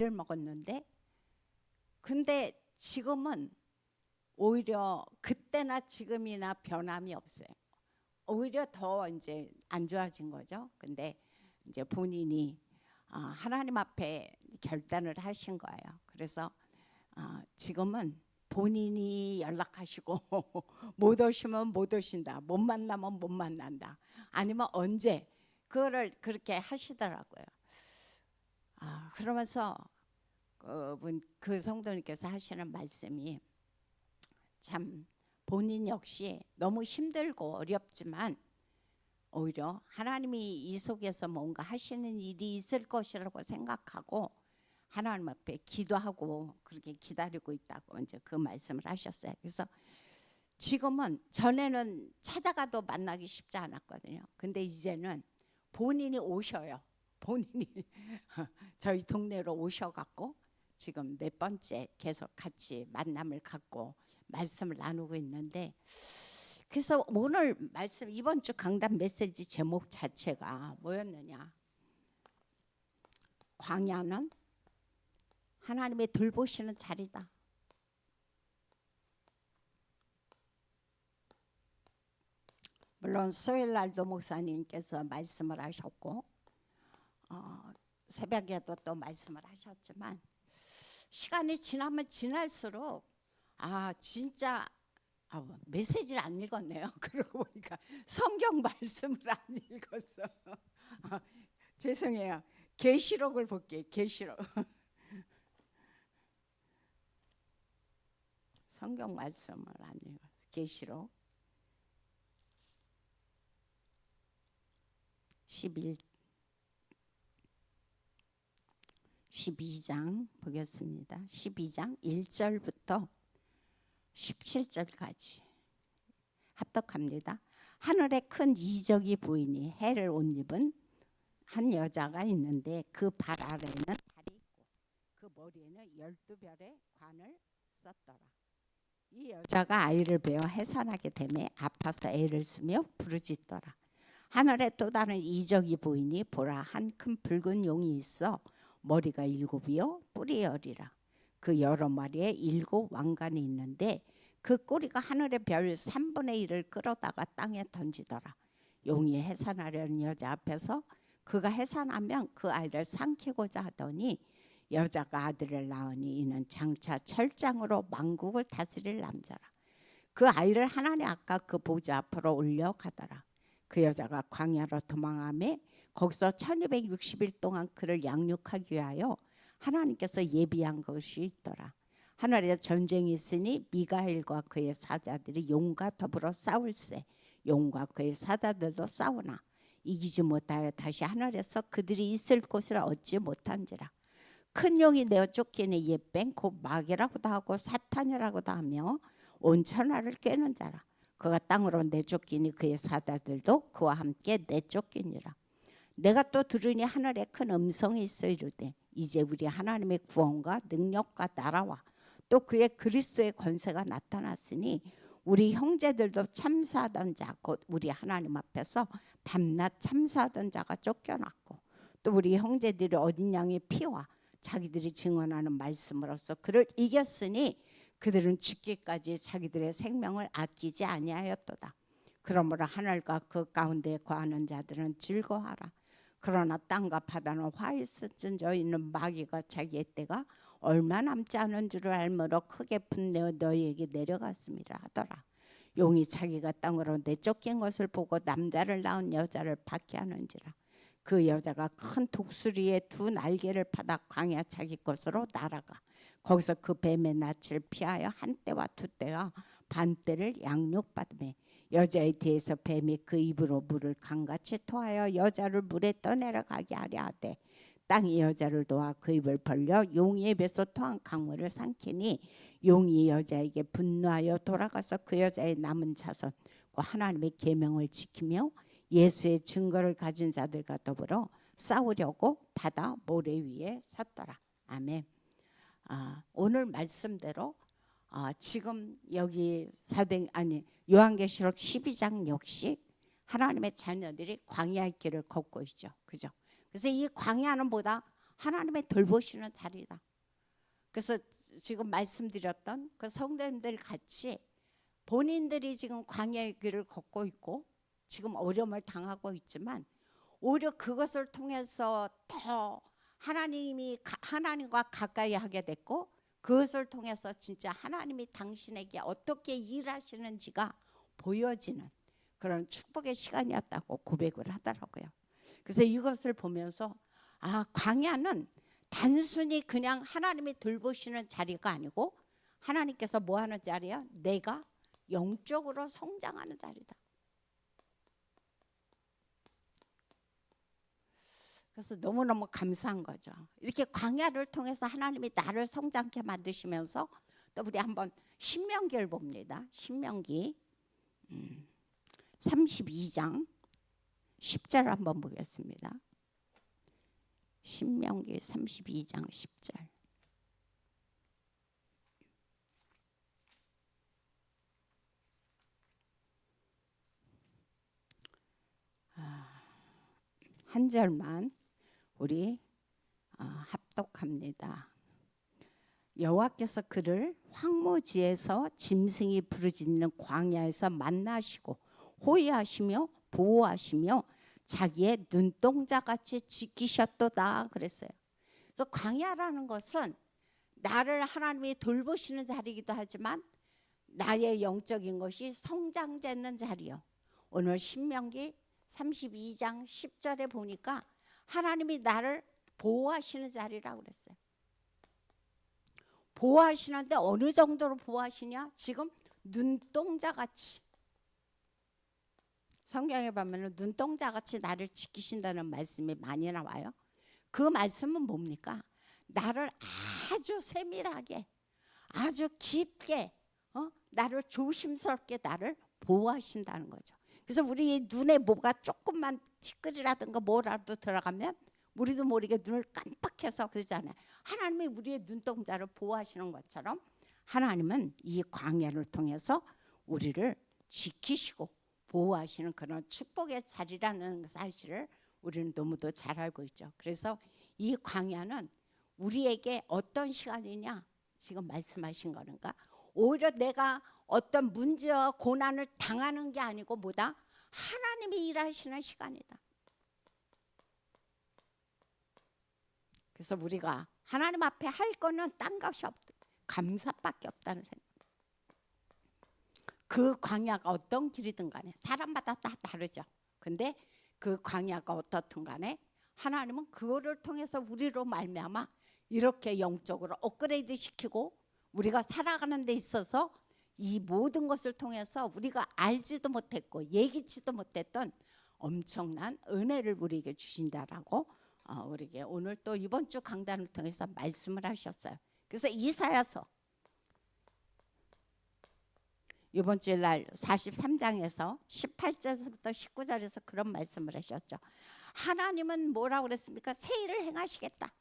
를 먹었는데, 근데 지금은 오히려 그때나 지금이나 변함이 없어요. 오히려 더 이제 안 좋아진 거죠. 근데 이제 본인이 하나님 앞에 결단을 하신 거예요. 그래서 지금은 본인이 연락하시고 못 오시면 못 오신다, 못 만나면 못 만난다, 아니면 언제, 그거를 그렇게 하시더라고요. 그러면서 그 성도님께서 하시는 말씀이 참, 본인 역시 너무 힘들고 어렵지만 오히려 하나님이 이 속에서 뭔가 하시는 일이 있을 것이라고 생각하고 하나님 앞에 기도하고 그렇게 기다리고 있다고 이제 그 말씀을 하셨어요. 그래서 지금은, 전에는 찾아가도 만나기 쉽지 않았거든요. 근데 이제는 본인이 오셔요. 본인이 저희 동네로 오셔갖고 지금 몇 번째 계속 같이 만남을 갖고 말씀을 나누고 있는데, 그래서 오늘 말씀, 이번 주 강단 메시지 제목 자체가 뭐였느냐, 광야는 하나님의 돌보시는 자리다. 물론 수요일 날도 목사님께서 말씀을 하셨고 새벽에도 또 말씀을 하셨지만, 시간이 지나면 지날수록 진짜 메시지를 안 읽었네요. 그러고 보니까 성경 말씀을 안 읽었어. 죄송해요. 계시록을 볼게요. 계시록. 성경 말씀을 안 읽었어. 계시록 12장 보겠습니다. 12장 1절부터 17절까지 합독합니다. 하늘에 큰 이적이 보이니 해를 옷 입은 한 여자가 있는데 그 발 아래에는 달이 있고 그 머리에는 12별의 관을 썼더라. 이 여자가 아이를 베어 해산하게 되매 아파서 애를 쓰며 부르짖더라. 하늘에 또 다른 이적이 보이니 보라, 한 큰 붉은 용이 있어 머리가 7이요 뿔이 10이라. 그 여러 마리에 7 왕관이 있는데 그 꼬리가 하늘의 별 3분의 1을 끌어다가 땅에 던지더라. 용이 해산하려는 여자 앞에서 그가 해산하면 그 아이를 삼키고자 하더니 여자가 아들을 낳으니 이는 장차 철장으로 만국을 다스릴 남자라. 그 아이를 하나님 아까 그 보좌 앞으로 올려가더라. 그 여자가 광야로 도망하며 거기서 1260일 동안 그를 양육하기 위하여 하나님께서 예비한 것이 있더라. 하늘에 전쟁이 있으니 미가엘과 그의 사자들이 용과 더불어 싸울세. 용과 그의 사자들도 싸우나 이기지 못하여 다시 하늘에서 그들이 있을 곳을 얻지 못한지라. 큰 용이 내어 쫓기니 예뱅 곧 마귀라고도 하고 사탄이라고도 하며 온 천하를 꿰는 자라. 그가 땅으로 내쫓기니 그의 사자들도 그와 함께 내쫓기니라. 내가 또 들으니 하늘에 큰 음성이 있어 이르되 이제 우리 하나님의 구원과 능력과 나라와 또 그의 그리스도의 권세가 나타났으니 우리 형제들도 참사하던 자 곧 우리 하나님 앞에서 밤낮 참사하던 자가 쫓겨났고 또 우리 형제들이 어린 양의 피와 자기들이 증언하는 말씀으로써 그를 이겼으니 그들은 죽기까지 자기들의 생명을 아끼지 아니하였도다. 그러므로 하늘과 그 가운데 거하는 자들은 즐거워하라. 그러나 땅과 바다는 화에 쓰러져 있는 마귀가 자기의 때가 얼마 남지 않은 줄을 알므로 크게 분내어 너희에게 내려갔음이라 하더라. 용이 자기가 땅으로 내쫓긴 것을 보고 남자를 낳은 여자를 박해하는지라. 그 여자가 큰 독수리의 2 날개를 받아 광야 자기 것으로 날아가 거기서 그 뱀의 낯을 피하여 한 때와 2 때와 반 때를 양육받으며 여자의 뒤에서 뱀이 그 입으로 물을 강같이 토하여 여자를 물에 떠내려가게 하려 하되 땅이 여자를 도와 그 입을 벌려 용의 입에서 토한 강물을 삼키니 용이 여자에게 분노하여 돌아가서 그 여자의 남은 자손 하나님의 계명을 지키며 예수의 증거를 가진 자들과 더불어 싸우려고 바다 모래 위에 섰더라. 아멘. 오늘 말씀대로 지금 여기 요한계시록 12장 역시 하나님의 자녀들이 광야의 길을 걷고 있죠. 그죠? 그래서 이 광야는 뭐다? 하나님의 돌보시는 자리다. 그래서 지금 말씀드렸던 그 성도님들 같이 본인들이 지금 광야의 길을 걷고 있고 지금 어려움을 당하고 있지만 오히려 그것을 통해서 더 하나님과 가까이 하게 됐고 그것을 통해서 진짜 하나님이 당신에게 어떻게 일하시는지가 보여지는 그런 축복의 시간이었다고 고백을 하더라고요. 그래서 이것을 보면서 광야는 단순히 그냥 하나님이 돌보시는 자리가 아니고 하나님께서 뭐 하는 자리야? 내가 영적으로 성장하는 자리다. 그래서 너무너무 감사한 거죠. 이렇게 광야를 통해서 하나님이 나를 성장케 만드시면서 또 우리 한번 신명기를 봅니다. 신명기 32장 10절 한번 보겠습니다. 신명기 32장 10절. 한 절만 우리 합독합니다. 여호와께서 그를 황무지에서 짐승이 부르짖는 광야에서 만나시고 호위하시며 보호하시며 자기의 눈동자같이 지키셨도다 그랬어요. 그래서 광야라는 것은 나를 하나님이 돌보시는 자리이기도 하지만 나의 영적인 것이 성장되는 자리요. 오늘 신명기 32장 10절에 보니까 하나님이 나를 보호하시는 자리라고 그랬어요. 보호하시는데 어느 정도로 보호하시냐? 지금 눈동자같이. 성경에 보면 눈동자같이 나를 지키신다는 말씀이 많이 나와요. 그 말씀은 뭡니까? 나를 아주 세밀하게 아주 깊게 나를 조심스럽게 나를 보호하신다는 거죠. 그래서 우리 눈에 뭐가 조금만 티끌이라든가 뭐라도 들어가면 우리도 모르게 눈을 깜빡해서 그러잖아요. 하나님이 우리의 눈동자를 보호하시는 것처럼 하나님은 이 광야를 통해서 우리를 지키시고 보호하시는 그런 축복의 자리라는 사실을 우리는 너무도 잘 알고 있죠. 그래서 이 광야는 우리에게 어떤 시간이냐? 지금 말씀하신 거는가? 오히려 내가 어떤 문제와 고난을 당하는 게 아니고 뭐다? 하나님이 일하시는 시간이다. 그래서 우리가 하나님 앞에 할 거는 딴 것이 없다. 감사밖에 없다는 생각. 그 광야가 어떤 길이든 간에 사람마다 다 다르죠. 근데 그 광야가 어떻든 간에 하나님은 그거를 통해서 우리로 말미암아 이렇게 영적으로 업그레이드 시키고 우리가 살아가는 데 있어서 이 모든 것을 통해서 우리가 알지도 못했고 예기치도 못했던 엄청난 은혜를 우리에게 주신다라고 우리에게 오늘 또 이번 주 강단을 통해서 말씀을 하셨어요. 그래서 이사야서 이번 주일 43장에서 18절부터 19절에서 그런 말씀을 하셨죠. 하나님은 뭐라고 그랬습니까? 새 일을 행하시겠다.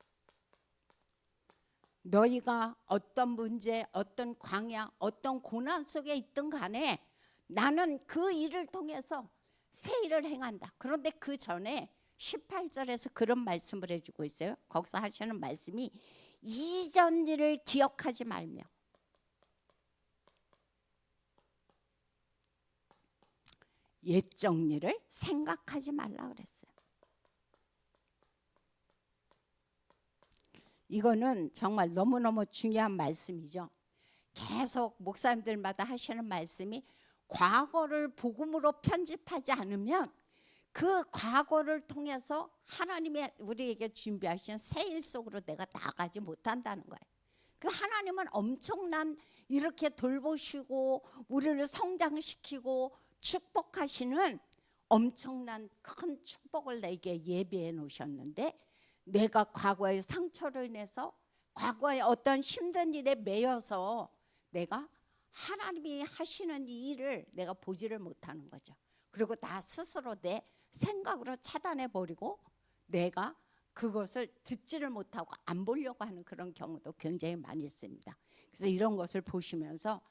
너희가 어떤 문제, 어떤 광야, 어떤 고난 속에 있든 간에 나는 그 일을 통해서 새 일을 행한다. 그런데 그 전에 18절에서 그런 말씀을 해주고 있어요. 거기서 하시는 말씀이 이전 일을 기억하지 말며 옛적 일을 생각하지 말라 그랬어요. 이거는 정말 너무너무 중요한 말씀이죠. 계속 목사님들마다 하시는 말씀이 과거를 복음으로 편집하지 않으면 그 과거를 통해서 하나님이 우리에게 준비하신 새 일 속으로 내가 나가지 못한다는 거예요. 그래서 하나님은 엄청난 이렇게 돌보시고 우리를 성장시키고 축복하시는 엄청난 큰 축복을 내게 예비해 놓으셨는데 내가 과거의 상처로 인해서 과거의 어떤 힘든 일에 매여서 내가 하나님이 하시는 이 일을 내가 보지를 못하는 거죠. 그리고 나 스스로 내 생각으로 차단해버리고 내가 그것을 듣지를 못하고 안 보려고 하는 그런 경우도 굉장히 많이 있습니다. 그래서 이런 것을 보시면서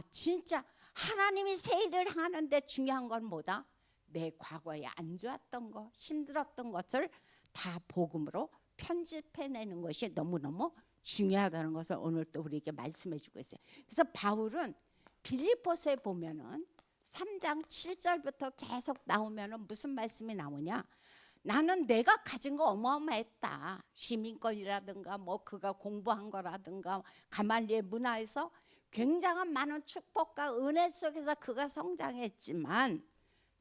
진짜 하나님이 새 일을 하는데 중요한 건 뭐다? 내 과거에 안 좋았던 것, 힘들었던 것을 다 복음으로 편집해내는 것이 너무너무 중요하다는 것을 오늘 또 우리에게 말씀해 주고 있어요. 그래서 바울은 빌립보서에 보면은 3장 7절부터 계속 나오면은 무슨 말씀이 나오냐? 나는 내가 가진 거 어마어마했다. 시민권이라든가 뭐 그가 공부한 거라든가 가말리엘 문화에서 굉장한 많은 축복과 은혜 속에서 그가 성장했지만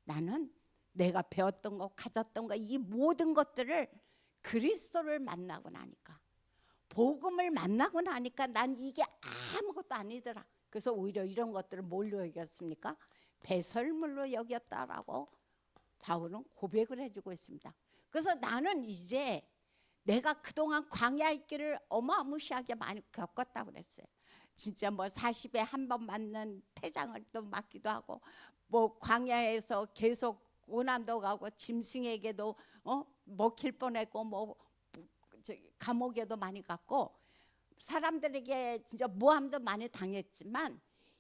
나는 내가 배웠던 거 가졌던 거 이 모든 것들을 그리스도를 만나고 나니까 복음을 만나고 나니까 난 이게 아무것도 아니더라. 그래서 오히려 이런 것들을 뭘로 여겼습니까? 배설물로 여겼다라고 바울은 고백을 해주고 있습니다. 그래서 나는 이제 내가 그동안 광야의 길을 어마무시하게 많이 겪었다고 그랬어요. 진짜 뭐 40에 한 번 맞는 태장을 또 맞기도 하고 뭐 광야에서 계속 고난도 가고 짐승에게도 먹힐 뻔했고 뭐 감옥에도 많이 갔고 사람들에게 진짜 모함도 많이 당했지만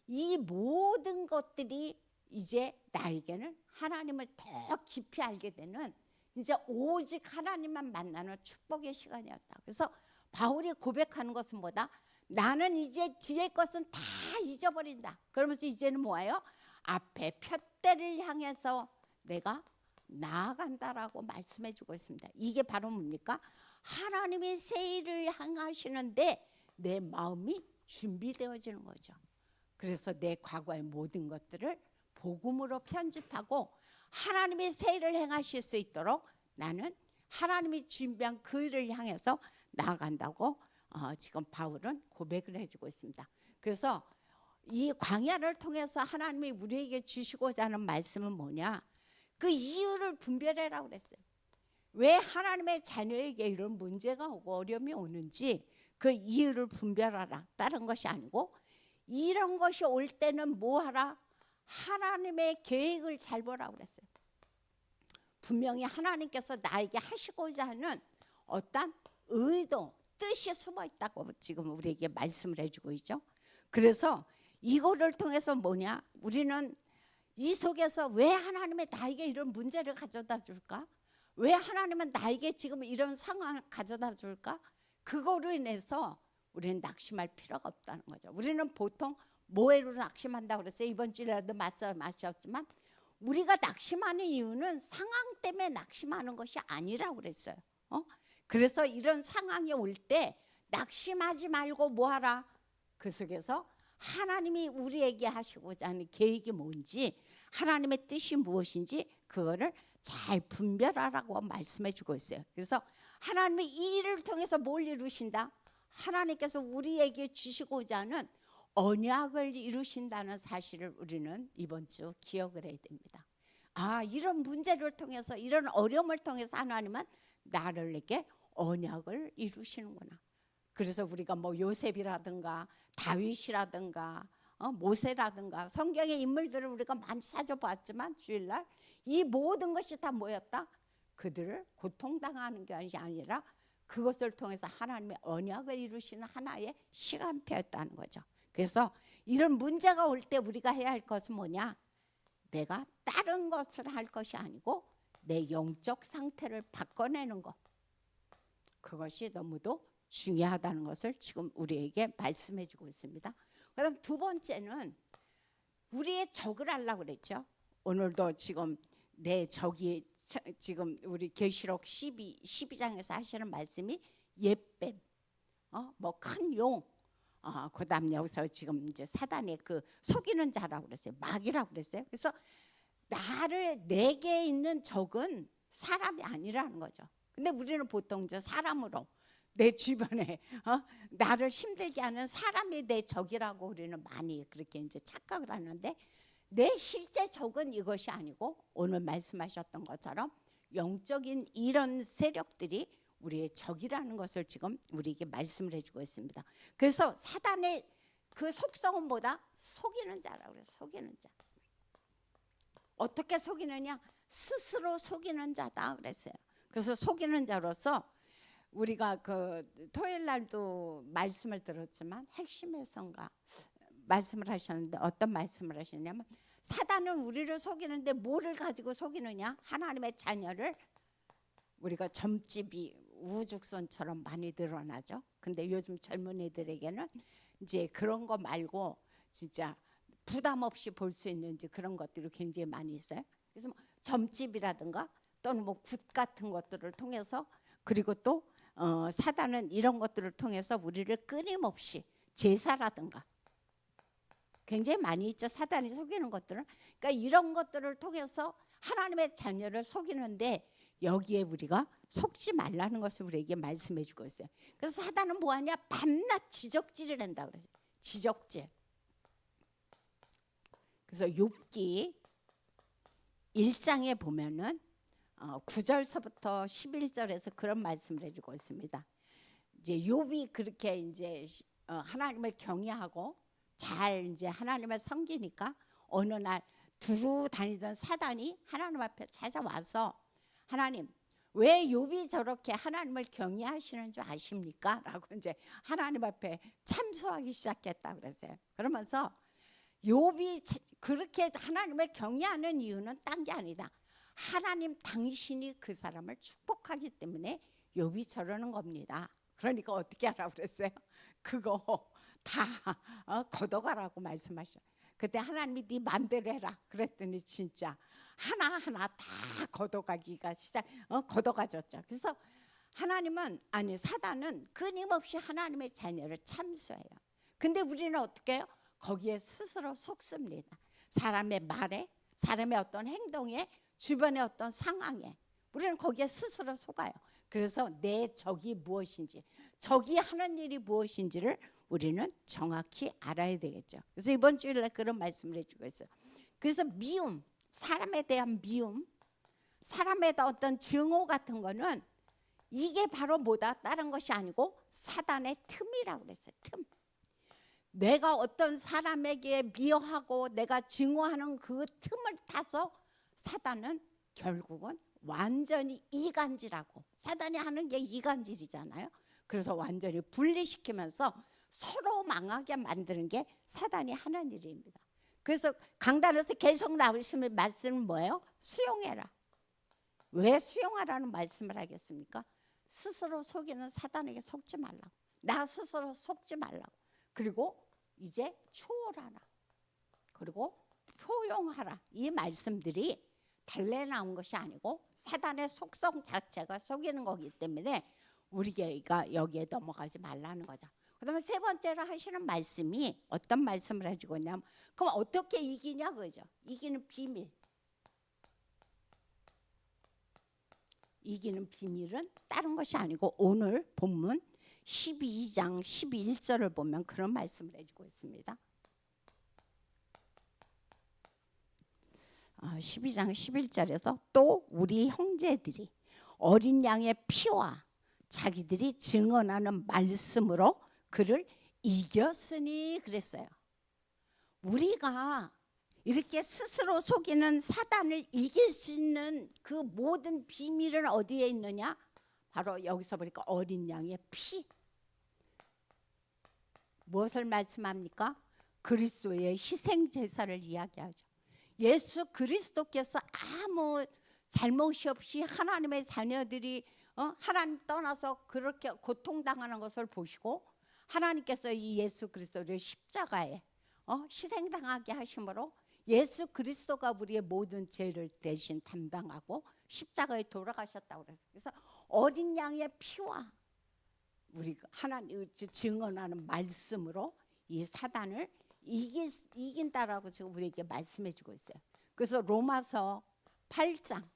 이 모든 것들이 이제 나에게는 하나님을 더 깊이 알게 되는 진짜 오직 하나님만 만나는 축복의 시간이었다. 그래서 바울이 고백하는 것은 뭐다? 나는 이제 뒤의 것은 다 잊어버린다. 그러면서 이제는 뭐예요? 앞에 푯대를 향해서 내가 나아간다라고 말씀해 주고 있습니다. 이게 바로 뭡니까? 하나님이 새 일을 행하시는데 내 마음이 준비되어지는 거죠. 그래서 내 과거의 모든 것들을 복음으로 편집하고 하나님이 새 일을 행하실 수 있도록 나는 하나님이 준비한 그 일을 향해서 나아간다고 지금 바울은 고백을 해주고 있습니다. 그래서 이 광야를 통해서 하나님이 우리에게 주시고자 하는 말씀은 뭐냐? 그 이유를 분별해라고 그랬어요. 왜 하나님의 자녀에게 이런 문제가 오고 어려움이 오는지 그 이유를 분별하라. 다른 것이 아니고 이런 것이 올 때는 뭐하라? 하나님의 계획을 잘 보라고 그랬어요. 분명히 하나님께서 나에게 하시고자 하는 어떤 의도, 뜻이 숨어 있다고 지금 우리에게 말씀을 해주고 있죠. 그래서 이거를 통해서 뭐냐? 우리는 이 속에서 왜 하나님이 나에게 이런 문제를 가져다 줄까? 왜 하나님은 나에게 지금 이런 상황을 가져다 줄까? 그거로 인해서 우리는 낙심할 필요가 없다는 거죠. 우리는 보통 뭐로 낙심한다고 그랬어요. 이번 주일에도 말씀하셨지만 우리가 낙심하는 이유는 상황 때문에 낙심하는 것이 아니라고 그랬어요. 그래서 이런 상황이 올 때 낙심하지 말고 뭐하라? 그 속에서 하나님이 우리에게 하시고자 하는 계획이 뭔지 하나님의 뜻이 무엇인지 그거를 잘 분별하라고 말씀해 주고 있어요. 그래서 하나님이 이 일을 통해서 뭘 이루신다? 하나님께서 우리에게 주시고자 하는 언약을 이루신다는 사실을 우리는 이번 주 기억을 해야 됩니다. 이런 문제를 통해서 이런 어려움을 통해서 하나님은 나를에게 언약을 이루시는구나. 그래서 우리가 뭐 요셉이라든가 다윗이라든가 모세라든가 성경의 인물들을 우리가 많이 찾아봤지만 주일날 이 모든 것이 다 뭐였다? 그들을 고통당하는 게 아니라 그것을 통해서 하나님의 언약을 이루시는 하나의 시간표였다는 거죠. 그래서 이런 문제가 올 때 우리가 해야 할 것은 뭐냐? 내가 다른 것을 할 것이 아니고 내 영적 상태를 바꿔내는 것. 그것이 너무도 중요하다는 것을 지금 우리에게 말씀해 주고 있습니다. 그다음 두 번째는 우리의 적을 하려고 그랬죠. 오늘도 지금 내 적이 지금 우리 계시록 12장에서 하시는 말씀이 옛뱀, 뭐 큰 용, 그다음 여기서 지금 이제 사단의 그 속이는 자라고 그랬어요. 마귀라고 그랬어요. 그래서 내게 있는 적은 사람이 아니라는 거죠. 근데 우리는 보통 이제 사람으로 내 주변에 나를 힘들게 하는 사람이 내 적이라고 우리는 많이 그렇게 이제 착각을 하는데 내 실제 적은 이것이 아니고 오늘 말씀하셨던 것처럼 영적인 이런 세력들이 우리의 적이라는 것을 지금 우리에게 말씀을 해주고 있습니다. 그래서 사단의 그 속성은 뭐다? 속이는 자라고 그래요. 속이는 자. 어떻게 속이느냐? 스스로 속이는 자다 그랬어요. 그래서 속이는 자로서 우리가 그 토요일 날도 말씀을 들었지만 핵심에선가 말씀을 하셨는데 어떤 말씀을 하셨냐면 사단은 우리를 속이는데 뭐를 가지고 속이느냐? 하나님의 자녀를 우리가 점집이 우후죽순처럼 많이 늘어나죠. 근데 요즘 젊은 애들에게는 이제 그런 거 말고 진짜 부담 없이 볼 수 있는 이제 그런 것들이 굉장히 많이 있어요. 그래서 뭐 점집이라든가 또는 뭐 굿 같은 것들을 통해서, 그리고 또 사단은 이런 것들을 통해서 우리를 끊임없이 제사라든가 굉장히 많이 있죠. 사단이 속이는 것들은. 그러니까 이런 것들을 통해서 하나님의 자녀를 속이는데, 여기에 우리가 속지 말라는 것을 우리에게 말씀해 주고 있어요. 그래서 사단은 뭐하냐? 밤낮 지적질을 한다 그랬어요. 지적질. 그래서 욥기 1장에 보면은 9절서부터 11절에서 그런 말씀을 해주고 있습니다. 이제 욥이 그렇게 이제 하나님을 경외하고 잘 이제 하나님을 섬기니까 어느 날 두루 다니던 사단이 하나님 앞에 찾아와서, 하나님, 왜 욥이 저렇게 하나님을 경외하시는 줄 아십니까? 라고 이제 하나님 앞에 참소하기 시작했다 그랬어요. 그러면서 욥이 그렇게 하나님을 경외하는 이유는 딴 게 아니다. 하나님 당신이 그 사람을 축복하기 때문에 욥이 저러는 겁니다. 그러니까 어떻게 하라고 그랬어요? 그거 다 걷어가라고 말씀하셔. 그때 하나님이 네 맘대로 해라 그랬더니 진짜 하나하나 다 걷어가기가 걷어가졌죠. 그래서 하나님은, 아니 사단은 끊임없이 하나님의 자녀를 참수해요. 근데 우리는 어떻게 해요? 거기에 스스로 속습니다. 사람의 말에, 사람의 어떤 행동에, 주변의 어떤 상황에 우리는 거기에 스스로 속아요. 그래서 내 적이 무엇인지, 적이 하는 일이 무엇인지를 우리는 정확히 알아야 되겠죠. 그래서 이번 주일날 그런 말씀을 해주고 있어요. 그래서 미움, 사람에 대한 미움, 사람에 대한 어떤 증오 같은 거는 이게 바로 뭐다? 다른 것이 아니고 사단의 틈이라고 그랬어요. 틈. 내가 어떤 사람에게 미워하고 내가 증오하는 그 틈을 타서 사단은 결국은 완전히 이간질하고, 사단이 하는 게 이간질이잖아요. 그래서 완전히 분리시키면서 서로 망하게 만드는 게 사단이 하는 일입니다. 그래서 강단에서 계속 나오시는 말씀은 뭐예요? 수용해라. 왜 수용하라는 말씀을 하겠습니까? 스스로 속이는 사단에게 속지 말라고. 나 스스로 속지 말라고. 그리고 이제 초월하라. 그리고 포용하라. 이 말씀들이 달래 나온 것이 아니고 사단의 속성 자체가 속이는 거기 때문에 우리가 여기에 넘어가지 말라는 거죠. 그다음에 세 번째로 하시는 말씀이 어떤 말씀을 해주고 있냐면, 그럼 어떻게 이기냐 그죠? 이기는 비밀. 이기는 비밀은 다른 것이 아니고 오늘 본문 12장 11절을 보면 그런 말씀을 해주고 있습니다. 12장 11절에서 또 우리 형제들이 어린 양의 피와 자기들이 증언하는 말씀으로 그를 이겼으니 그랬어요. 우리가 이렇게 스스로 속이는 사단을 이길 수 있는 그 모든 비밀은 어디에 있느냐? 바로 여기서 보니까 어린 양의 피. 무엇을 말씀합니까? 그리스도의 희생 제사를 이야기하죠. 예수 그리스도께서 아무 잘못이 없이 하나님의 자녀들이 하나님 떠나서 그렇게 고통당하는 것을 보시고 하나님께서 이 예수 그리스도를 십자가에 희생당하게 하심으로 예수 그리스도가 우리의 모든 죄를 대신 담당하고 십자가에 돌아가셨다고 그랬어요. 그래서 어린 양의 피와 우리가 하나님 증언하는 말씀으로 이 사단을 이긴다라고 지금 우리에게 말씀해 주고 있어요. 그래서 로마서 8장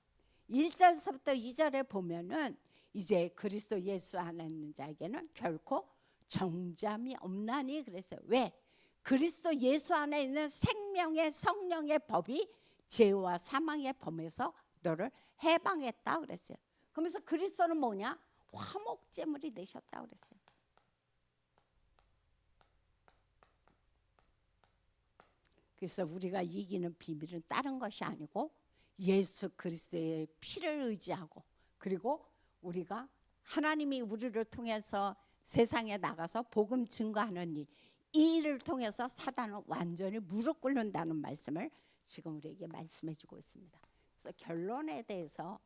1절서부터 2절에 보면은 이제 그리스도 예수 안에 있는 자에게는 결코 정잠이 없나니 그랬어요. 왜? 그리스도 예수 안에 있는 생명의 성령의 법이 죄와 사망의 범에서 너를 해방했다 그랬어요. 그러면서 그리스도는 뭐냐? 화목제물이 되셨다 그랬어요. 그래서 우리가 이기는 비밀은 다른 것이 아니고 예수 그리스도의 피를 의지하고, 그리고 우리가 하나님이 우리를 통해서 세상에 나가서 복음 증거하는 일, 이 일을 통해서 사단은 완전히 무릎 꿇는다는 말씀을 지금 우리에게 말씀해 주고 있습니다. 그래서 결론에 대해서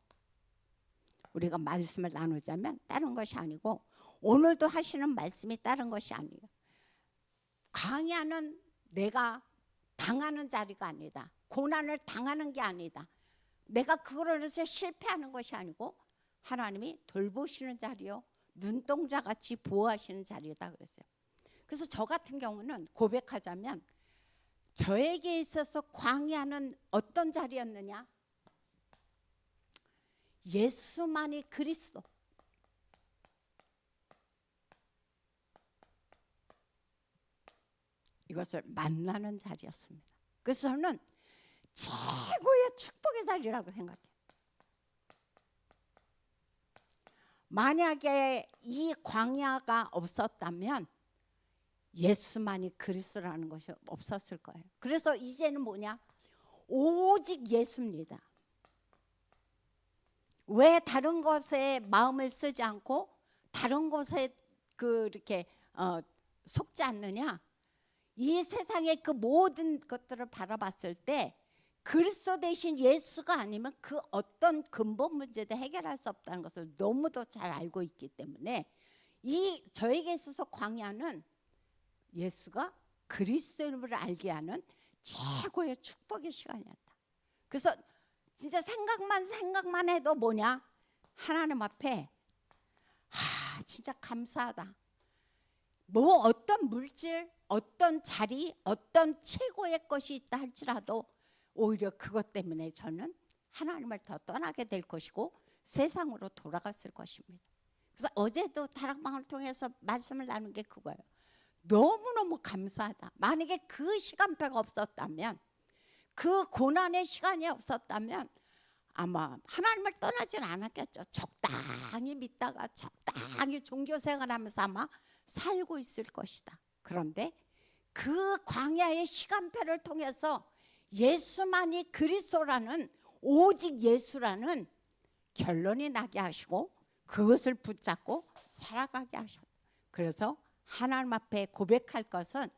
우리가 말씀을 나누자면 다른 것이 아니고 오늘도 하시는 말씀이 다른 것이 아니에요. 광야는 내가 당하는 자리가 아니다. 고난을 당하는 게 아니다. 내가 그걸로 해서 실패하는 것이 아니고 하나님이 돌보시는 자리요, 눈동자같이 보호하시는 자리다 그랬어요. 그래서 저 같은 경우는 고백하자면 저에게 있어서 광야는 어떤 자리였느냐? 예수만이 그리스도. 이것을 만나는 자리였습니다. 그래서 저는 최고의 축복의 자리라고 생각해요. 만약에 이 광야가 없었다면 예수만이 그리스도라는 것이 없었을 거예요. 그래서 이제는 뭐냐? 오직 예수입니다. 왜 다른 것에 마음을 쓰지 않고 다른 것에 그렇게 속지 않느냐? 이 세상의 그 모든 것들을 바라봤을 때 그리스도 대신 예수가 아니면 그 어떤 근본 문제도 해결할 수 없다는 것을 너무도 잘 알고 있기 때문에 저에게 있어서 광야는 예수가 그리스도임을 알게 하는 최고의 축복의 시간이었다. 그래서 진짜 생각만 해도 뭐냐? 하나님 앞에 진짜 감사하다. 뭐 어떤 물질, 어떤 자리, 어떤 최고의 것이 있다 할지라도 오히려 그것 때문에 저는 하나님을 더 떠나게 될 것이고 세상으로 돌아갔을 것입니다. 그래서 어제도 다락방을 통해서 말씀을 나눈 게 그거예요. 너무너무 감사하다. 만약에 그 시간표가 없었다면, 그 고난의 시간이 없었다면 아마 하나님을 떠나진 않았겠죠. 적당히 믿다가 적당히 종교생활하면서 아마 살고 있을 것이다. 그런데 그 광야의 시간표를 통해서 예수만이 그리스도라는, 오직 예수라는 결론이 나게 하시고 그것을 붙잡고 살아가게 하셨다. 그래서 하나님 앞에 고백할 것은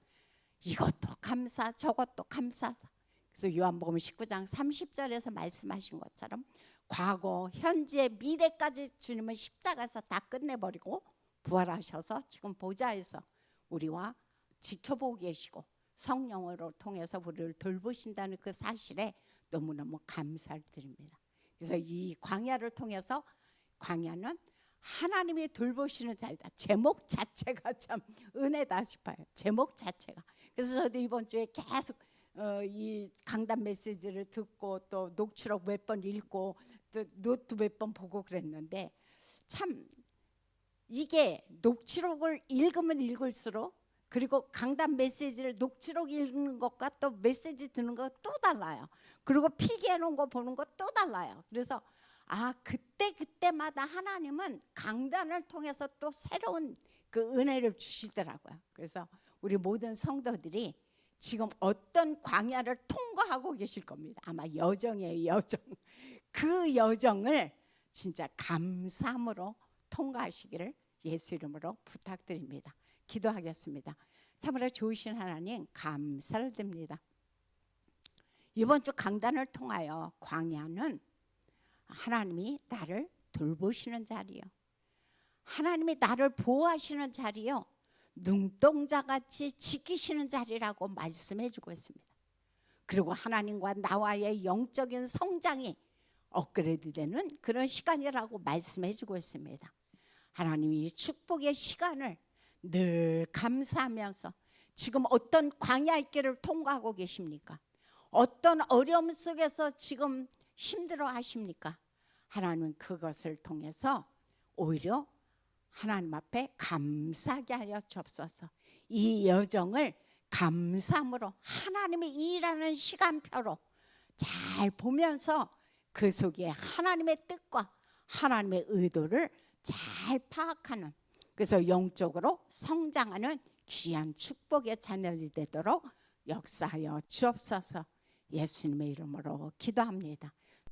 이것도 감사, 저것도 감사하다. 그래서 요한복음 19장 30절에서 말씀하신 것처럼 과거, 현재, 미래까지 주님은 십자가에서 다 끝내버리고 부활하셔서 지금 보좌에서 우리와 지켜보고 계시고 성령으로 통해서 우리를 돌보신다는 그 사실에 너무너무 감사를 드립니다. 그래서 이 광야를 통해서, 광야는 하나님이 돌보시는 자리다. 제목 자체가 참 은혜다 싶어요. 제목 자체가. 그래서 저도 이번 주에 계속 이 강단 메시지를 듣고 또 녹취록 몇 번 읽고 또 노트 몇 번 보고 그랬는데, 참 이게 녹취록을 읽으면 읽을수록, 그리고 강단 메시지를 녹취록 읽는 것과 또 메시지 듣는 것 또 달라요. 그리고 필기해 놓은 거 보는 것 또 달라요. 그래서 그때마다 하나님은 강단을 통해서 또 새로운 그 은혜를 주시더라고요. 그래서 우리 모든 성도들이 지금 어떤 광야를 통과하고 계실 겁니다. 아마 여정이에요, 여정. 그 여정을 진짜 감사함으로 통과하시기를 예수 이름으로 부탁드립니다. 기도하겠습니다. 참으로 좋으신 하나님, 감사를 드립니다. 이번 주 강단을 통하여 광야는 하나님이 나를 돌보시는 자리요, 하나님이 나를 보호하시는 자리요, 눈동자같이 지키시는 자리라고 말씀해 주고 있습니다. 그리고 하나님과 나와의 영적인 성장이 업그레이드되는 그런 시간이라고 말씀해 주고 있습니다. 하나님이 이 축복의 시간을 늘 감사하면서, 지금 어떤 광야의 길을 통과하고 계십니까? 어떤 어려움 속에서 지금 힘들어 하십니까? 하나님은 그것을 통해서 오히려 하나님 앞에 감사하게 하여 주옵소서. 이 여정을 감사함으로 하나님이 일하는 시간표로 잘 보면서 그 속에 하나님의 뜻과 하나님의 의도를 잘 파악하는, 그래서 영적으로 성장하는 귀한 축복의 자녀들이 되도록 역사하여 주옵소서. 예수님의 이름으로 기도합니다.